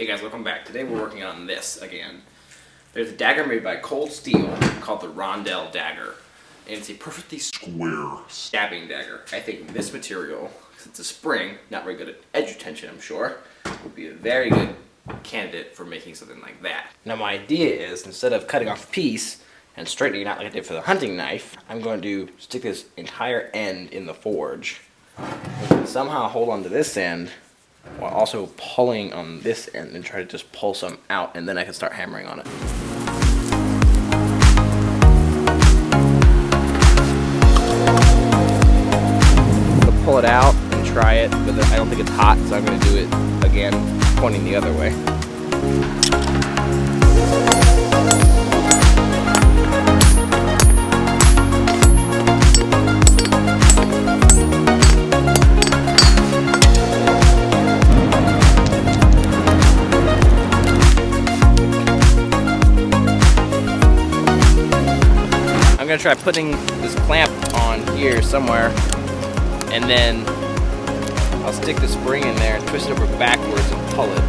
Hey guys, welcome back. Today we're working on this again. There's a dagger made by cold steel called the Rondell dagger. And it's a perfectly square stabbing dagger. I think this material, because it's a spring, not very good at edge retention I'm sure, would be a very good candidate for making something like that. Now my idea is, instead of cutting off a piece and straightening it out like I did for the hunting knife, I'm going to stick this entire end in the forge. And somehow hold on to this end while also pulling on this end and try to just pull some out, and then I can start hammering on it. I'll pull it out and try it, but I don't think it's hot, so I'm going to do it again, pointing the other way. I'm gonna try putting this clamp on here somewhere, and then I'll stick the spring in there and twist it over backwards and pull it.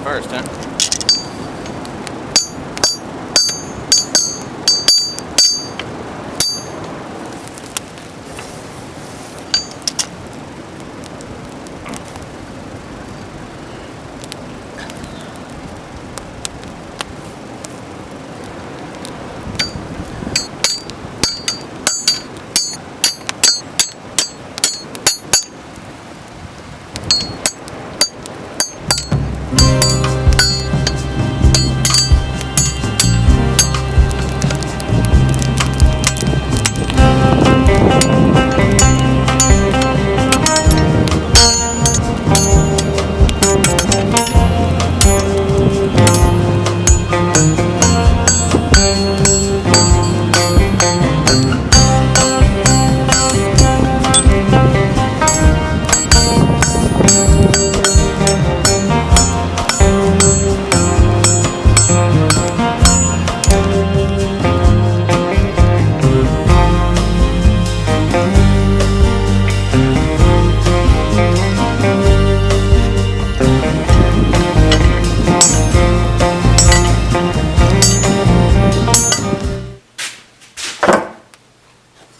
First, huh?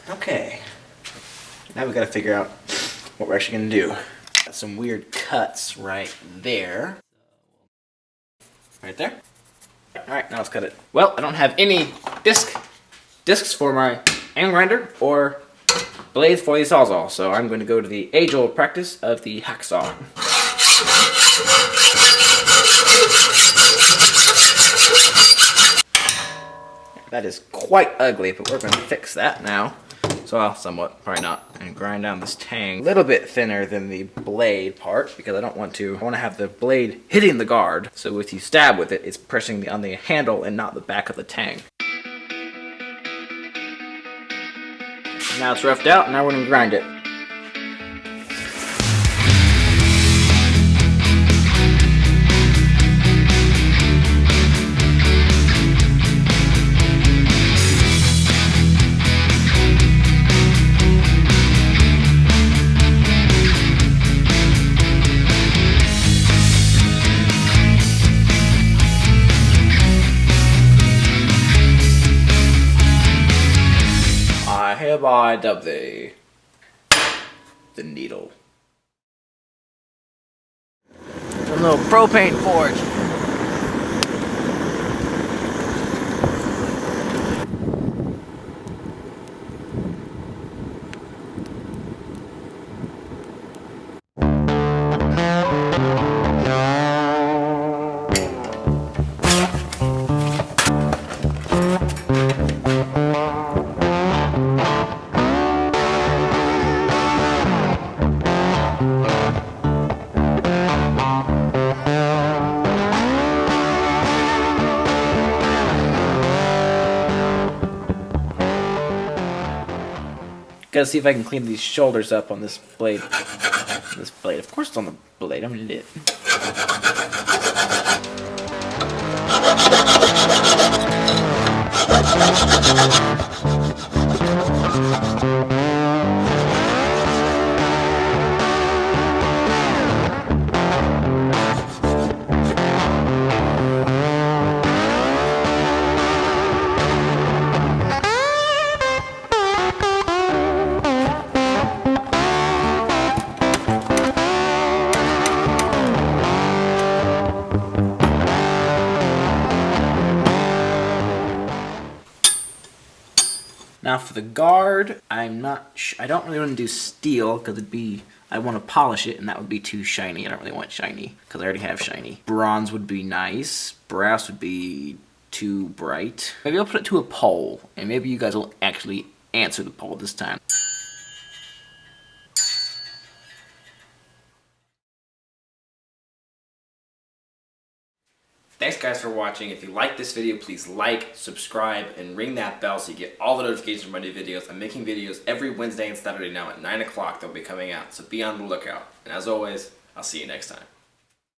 Okay, now we gotta figure out what we're actually gonna do. Got some weird cuts right there. Right there. Alright, now let's cut it. Well, I don't have any discs for my angle grinder or blades for the sawzall, so I'm going to go to the age-old practice of the hacksaw. That is quite ugly, but we're going to fix that now. So well, somewhat, probably not. And grind down this tang a little bit thinner than the blade part because I want to have the blade hitting the guard. So if you stab with it, it's pressing on the handle and not the back of the tang. Now it's roughed out, now we're gonna grind it. I hereby dub thee the needle. A little propane forge. Gotta see if I can clean these shoulders up on this blade. Of course it's on the blade, I'm an idiot. Now for the guard, I don't really want to do steel because I want to polish it and that would be too shiny. I don't really want shiny because I already have shiny. Bronze would be nice. Brass would be too bright. Maybe I'll put it to a poll and maybe you guys will actually answer the poll this time. Thanks guys for watching. If you like this video, please like, subscribe, and ring that bell so you get all the notifications from my new videos. I'm making videos every Wednesday and Saturday now at 9 o'clock. They'll be coming out, so be on the lookout. And as always, I'll see you next time.